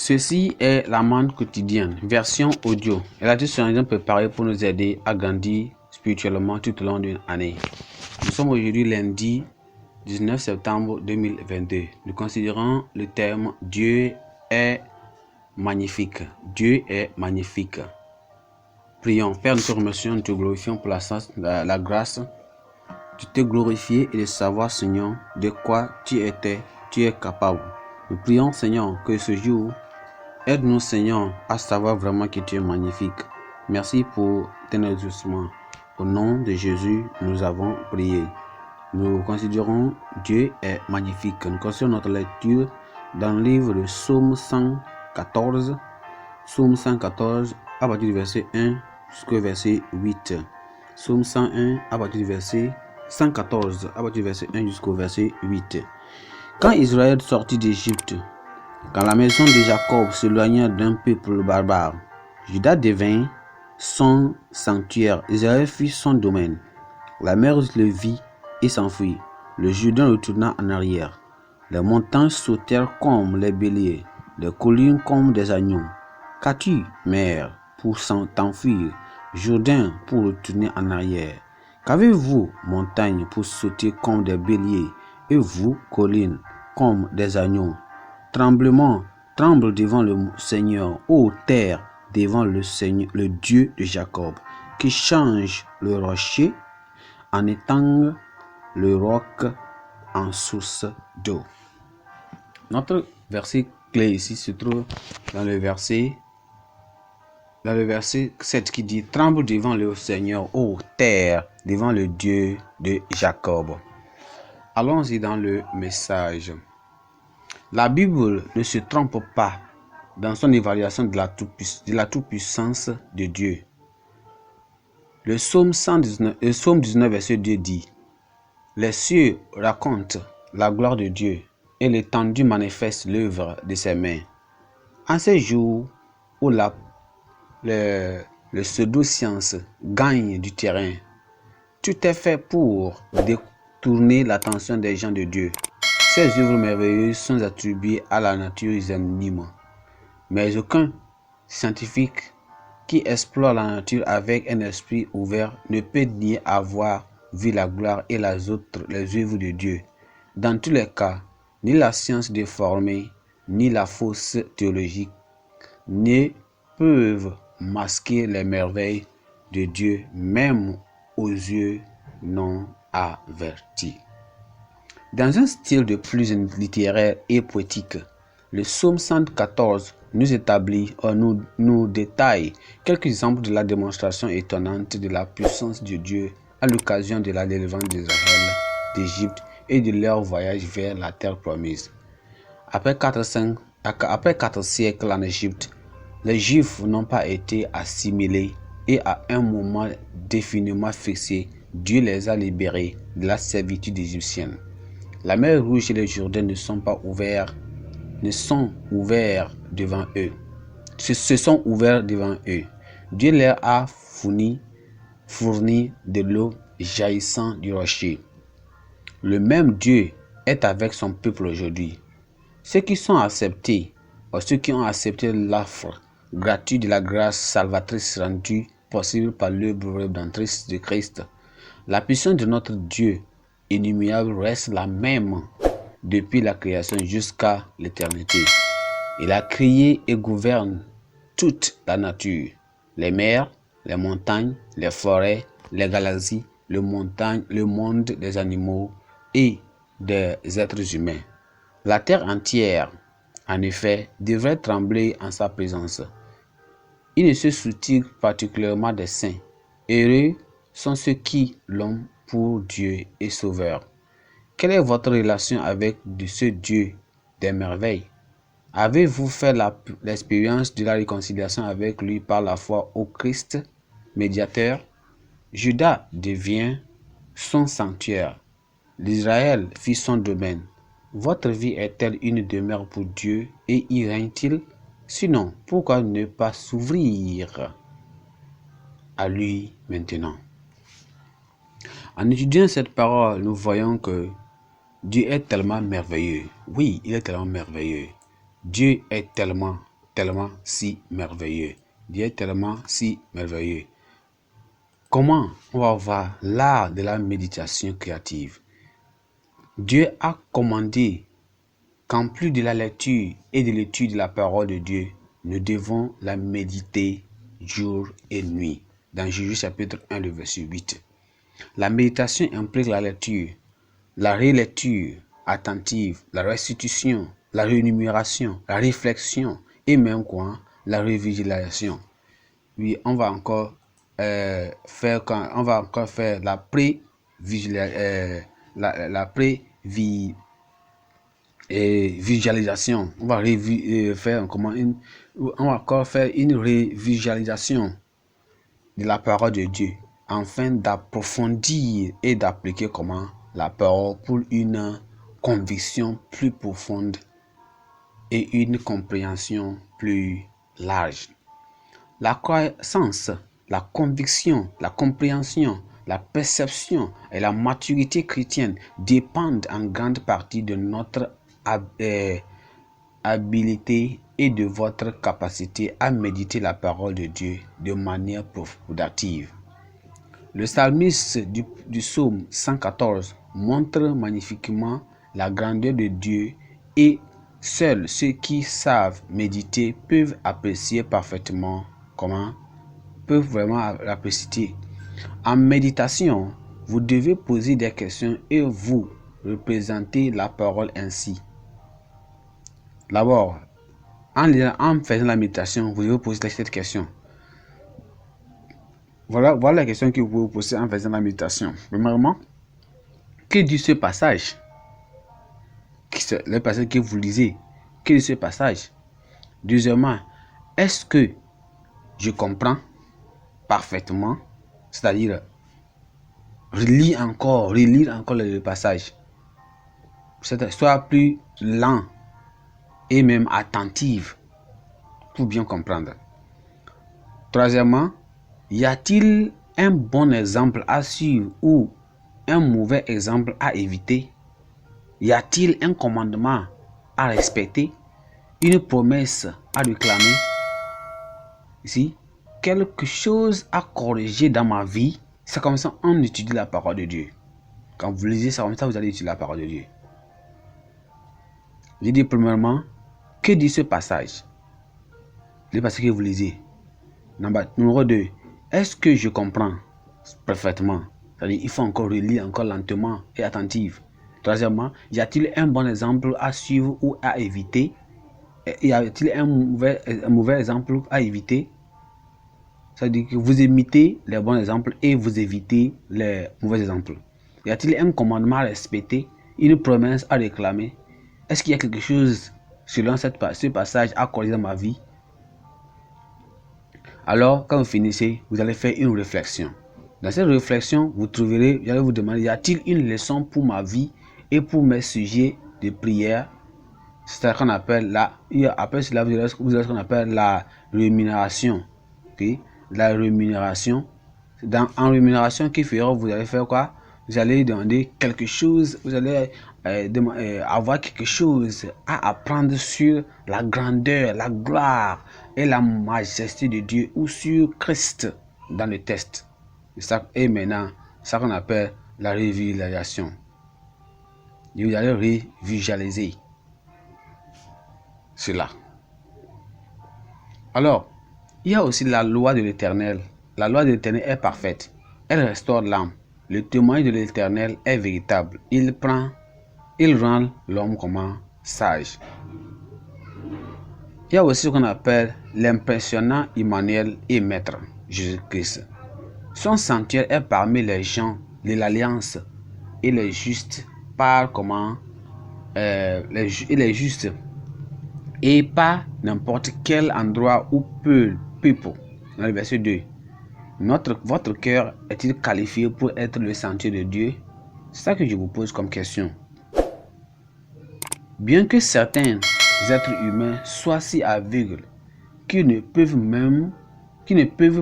Ceci est la manne quotidienne, version audio. Elle a été soigneusement préparée pour nous aider à grandir spirituellement tout au long d'une année. Nous sommes aujourd'hui lundi 19 septembre 2022. Nous considérons le thème Dieu est magnifique. Dieu est magnifique. Prions. Père, nous te remercions, nous te glorifions pour la grâce de te glorifier et de savoir, Seigneur, de quoi tu es capable. Nous prions, Seigneur, que ce jour, aide-nous, Seigneur, à savoir vraiment que tu es magnifique. Merci pour tes exaucements. Au nom de Jésus, nous avons prié. Nous considérons Dieu est magnifique. Nous considérons notre lecture dans le livre de Psaume 114. Psaume 114, à partir du verset 1 jusqu'au verset 8. Psaume 101, à partir du verset 114, à partir du verset 1 jusqu'au verset 8. Quand Israël sortit d'Égypte, quand la maison de Jacob s'éloigna d'un peuple barbare, Juda devint son sanctuaire, Israël fit son domaine. La mer le vit et s'enfuit. Le Jourdain retourna en arrière. Les montagnes sautèrent comme les béliers, les collines comme des agneaux. Qu'as-tu, mer, pour t'enfuir, Jourdain pour retourner en arrière? Qu'avez-vous, montagne, pour sauter comme des béliers, et vous, collines, comme des agneaux? Tremble devant le Seigneur, ô terre, devant le Seigneur, le Dieu de Jacob, qui change le rocher en étang, le roc en source d'eau. Notre verset clé ici se trouve dans le verset 7 qui dit: Tremble devant le Seigneur, ô terre, devant le Dieu de Jacob. Allons-y dans le message. La Bible ne se trompe pas dans son évaluation de la toute-puissance de Dieu. Le psaume 19, verset 2 dit: Les cieux racontent la gloire de Dieu et l'étendue manifeste l'œuvre de ses mains. En ces jours où le pseudo-science gagne du terrain, tout est fait pour détourner l'attention des gens de Dieu. Ces œuvres merveilleuses sont attribuées à la nature anonyme. Mais aucun scientifique qui explore la nature avec un esprit ouvert ne peut nier avoir vu la gloire et les œuvres de Dieu. Dans tous les cas, ni la science déformée, ni la fausse théologie ne peuvent masquer les merveilles de Dieu, même aux yeux non avertis. Dans un style de plus littéraire et poétique, le psaume 114 nous détaille quelques exemples de la démonstration étonnante de la puissance de Dieu à l'occasion de la délivrance d'Israël d'Égypte et de leur voyage vers la terre promise. Après 4 siècles en Égypte, les Juifs n'ont pas été assimilés et à un moment définitivement fixé, Dieu les a libérés de la servitude égyptienne. La mer Rouge et le Jourdain se sont ouverts devant eux. Dieu leur a fourni de l'eau jaillissant du rocher. Le même Dieu est avec son peuple aujourd'hui. Ceux qui ont accepté l'offre gratuite de la grâce salvatrice rendue possible par l'œuvre rédemptrice de Christ, la puissance de notre Dieu inoubliable reste la même depuis la création jusqu'à l'éternité. Il a créé et gouverne toute la nature, les mers, les montagnes, les forêts, les galaxies, le monde des animaux et des êtres humains. La terre entière, en effet, devrait trembler en sa présence. Il ne se soucie particulièrement des saints. Heureux sont ceux qui l'ont pour Dieu et Sauveur. Quelle est votre relation avec ce Dieu des merveilles? Avez-vous fait l'expérience de la réconciliation avec lui par la foi au Christ, médiateur? Juda devient son sanctuaire. L'Israël fit son domaine. Votre vie est-elle une demeure pour Dieu et y règne-t-il? Sinon, pourquoi ne pas s'ouvrir à lui maintenant? En étudiant cette parole, nous voyons que Dieu est tellement merveilleux. Oui, il est tellement merveilleux. Dieu est tellement tellement si merveilleux. Dieu est tellement si merveilleux. Comment on va voir l'art de la méditation créative? Dieu a commandé qu'en plus de la lecture et de l'étude de la parole de Dieu, nous devons la méditer jour et nuit. Dans Jésus chapitre 1, le verset 8. La méditation implique la lecture, la relecture attentive, la restitution, la rémunération, la réflexion et même quoi, la révisualisation. Oui, on va encore faire la visualisation. On va encore faire une révisualisation de la parole de Dieu afin d'approfondir et d'appliquer la parole pour une conviction plus profonde et une compréhension plus large. La croissance, la conviction, la compréhension, la perception et la maturité chrétienne dépendent en grande partie de notre habilité et de votre capacité à méditer la parole de Dieu de manière productive. Le psalmiste du psaume 114 montre magnifiquement la grandeur de Dieu et seuls ceux qui savent méditer peuvent apprécier parfaitement peuvent vraiment l'apprécier. En méditation, vous devez poser des questions et vous représenter la parole ainsi. D'abord, en faisant la méditation, vous devez poser cette question. Voilà la question que vous pouvez vous poser en faisant la méditation. Premièrement, que dit ce passage? Le passage que vous lisez, que dit ce passage? Deuxièmement, est-ce que je comprends parfaitement? C'est-à-dire, relire encore le passage. Soit plus lent et même attentive pour bien comprendre. Troisièmement, y a-t-il un bon exemple à suivre ou un mauvais exemple à éviter? Y a-t-il un commandement à respecter? Une promesse à réclamer? Ici, quelque chose à corriger dans ma vie? C'est comme ça on étudie la parole de Dieu. Quand vous lisez ça comme ça, vous allez étudier la parole de Dieu. Je dis premièrement, que dit ce passage? Le passage que vous lisez. Numéro 2, est-ce que je comprends parfaitement? C'est-à-dire, il faut encore relire encore lentement et attentif. Troisièmement, y a-t-il un bon exemple à suivre ou à éviter? Y a-t-il un mauvais exemple à éviter? C'est-à-dire que vous imitez les bons exemples et vous évitez les mauvais exemples. Y a-t-il un commandement à respecter? Une promesse à réclamer? Est-ce qu'il y a quelque chose selon ce passage à corriger dans ma vie? Alors, quand vous finissez, vous allez faire une réflexion. Dans cette réflexion, vous allez vous demander, y a-t-il une leçon pour ma vie et pour mes sujets de prière? C'est ce qu'on appelle après cela, vous avez ce qu'on appelle la rémunération. Okay? La rémunération. En rémunération, vous allez faire quoi? Vous allez demander quelque chose, vous allez avoir quelque chose à apprendre sur la grandeur, la gloire et la majesté de Dieu ou sur Christ dans le texte. Et maintenant, c'est ça qu'on appelle la révisualisation. Vous allez révisualiser cela. Alors, il y a aussi la loi de l'Éternel. La loi de l'Éternel est parfaite. Elle restaure l'âme. Le témoignage de l'Éternel est véritable. Il rend l'homme sage. Il y a aussi ce qu'on appelle l'impressionnant Emmanuel et Maître, Jésus-Christ. Son sanctuaire est parmi les gens de l'Alliance et les justes par les justes et pas n'importe quel endroit où people. Dans le verset 2. Votre cœur est-il qualifié pour être le sentier de Dieu? C'est ça que je vous pose comme question. Bien que certains êtres humains soient si aveugles qu'ils ne peuvent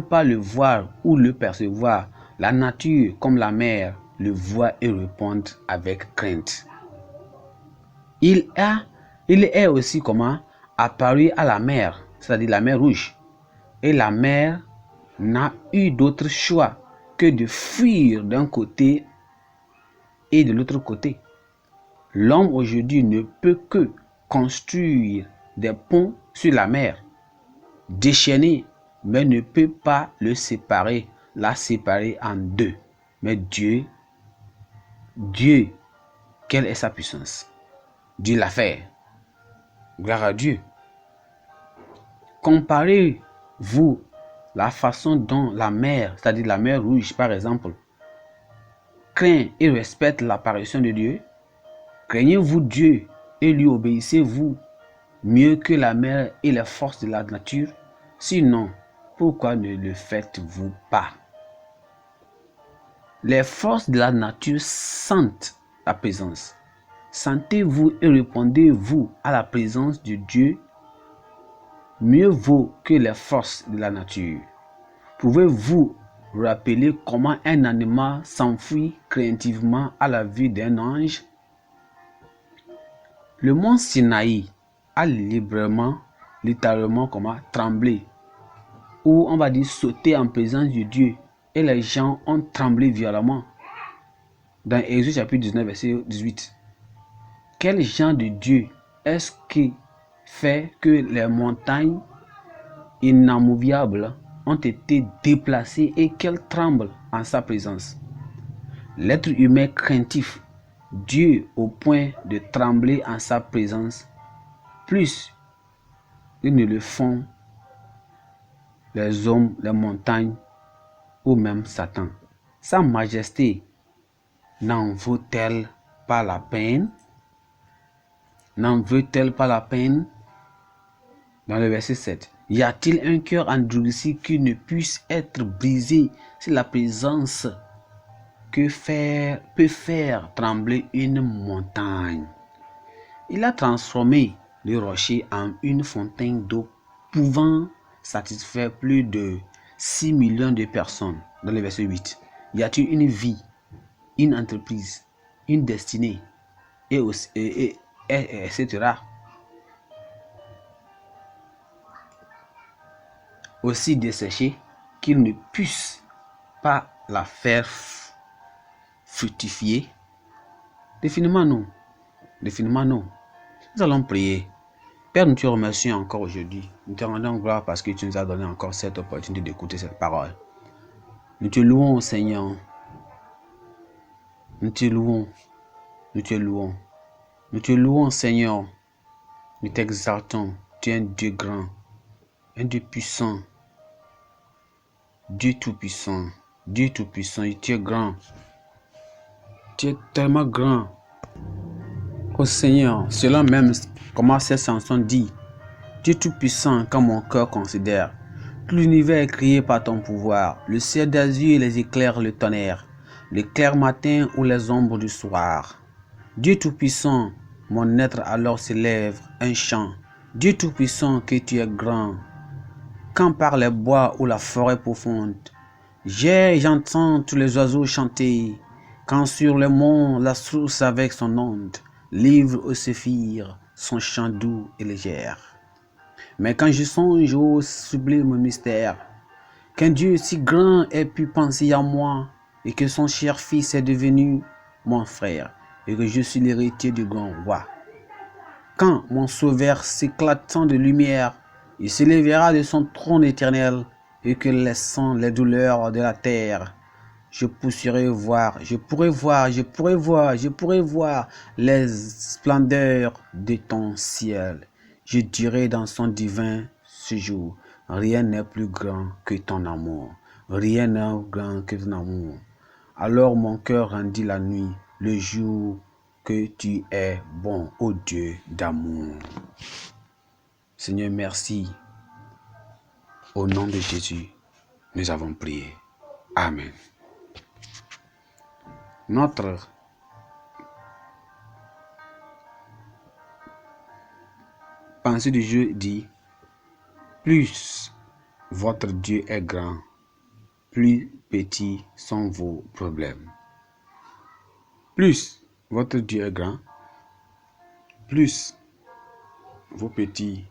pas le voir ou le percevoir, la nature comme la mer le voit et répond avec crainte. Il est aussi apparu à la mer, c'est-à-dire la mer Rouge. Et la mer n'a eu d'autre choix que de fuir d'un côté et de l'autre côté. L'homme aujourd'hui ne peut que construire des ponts sur la mer, déchaîner, mais ne peut pas la séparer en deux. Mais Dieu, quelle est sa puissance? Dieu l'a fait. Gloire à Dieu. Comparez-vous la façon dont la mer, c'est-à-dire la mer Rouge par exemple, craint et respecte l'apparition de Dieu. Craignez-vous Dieu et lui obéissez-vous mieux que la mer et les forces de la nature? Sinon, pourquoi ne le faites-vous pas? Les forces de la nature sentent la présence. Sentez-vous et répondez-vous à la présence de Dieu mieux vaut que les forces de la nature. Pouvez-vous rappeler comment un animal s'enfuit craintivement à la vue d'un ange? Le mont Sinaï a littéralement tremblé, ou on va dire sauté en présence de Dieu, et les gens ont tremblé violemment. Dans Exode chapitre 19, verset 18. Quel genre de Dieu est-ce qui fait que les montagnes inamovibles ont été déplacées et qu'elles tremblent en sa présence? L'être humain craintif, Dieu au point de trembler en sa présence, plus ils ne le font les hommes, les montagnes ou même Satan. Sa majesté n'en vaut-elle pas la peine? N'en veut-elle pas la peine? Dans le verset 7. Y a-t-il un cœur endurci qui ne puisse être brisé si la présence peut faire trembler une montagne? Il a transformé le rocher en une fontaine d'eau pouvant satisfaire plus de 6 millions de personnes. Dans le verset 8. Y a-t-il une vie, une entreprise, une destinée, etc. aussi desséchée qu'il ne puisse pas la faire fructifier? Définitivement non. Définitivement non. Nous allons prier. Père, nous te remercions encore aujourd'hui. Nous te rendons gloire parce que tu nous as donné encore cette opportunité d'écouter cette parole. Nous te louons, Seigneur. Nous te louons. Nous te louons. Nous te louons, Seigneur. Nous t'exaltons. Tu es un Dieu grand, un Dieu puissant. Dieu tout-puissant. Dieu tout-puissant. Tu es grand. Tu es tellement grand. Oh Seigneur, cela même, comment cette chanson dit, Dieu tout-puissant quand mon cœur considère. Tout l'univers est créé par ton pouvoir. Le ciel d'azur, les éclairs, le tonnerre. Le clair matin ou les ombres du soir. Dieu tout-puissant, mon être alors s'élève un chant. Dieu tout-puissant que tu es grand. Quand par les bois ou la forêt profonde, j'entends tous les oiseaux chanter. Quand sur le mont la source avec son onde livre au séphir son chant doux et léger. Mais quand je songe au sublime mystère, qu'un Dieu si grand ait pu penser à moi et que son cher fils est devenu mon frère et que je suis l'héritier du grand roi. Quand mon sauveur s'éclatant de lumière, il s'élèvera de son trône éternel et que laissant les douleurs de la terre, je pourrai voir les splendeurs de ton ciel. Je dirai dans son divin séjour, rien n'est plus grand que ton amour. Rien n'est plus grand que ton amour. Alors mon cœur rendit la nuit, le jour que tu es bon, ô Dieu d'amour. Seigneur, merci. Au nom de Jésus, nous avons prié. Amen. Notre pensée du jour dit, plus votre Dieu est grand, plus petits sont vos problèmes. Plus votre Dieu est grand, plus vos petits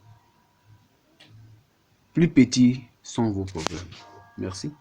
plus petits sont vos problèmes. Merci.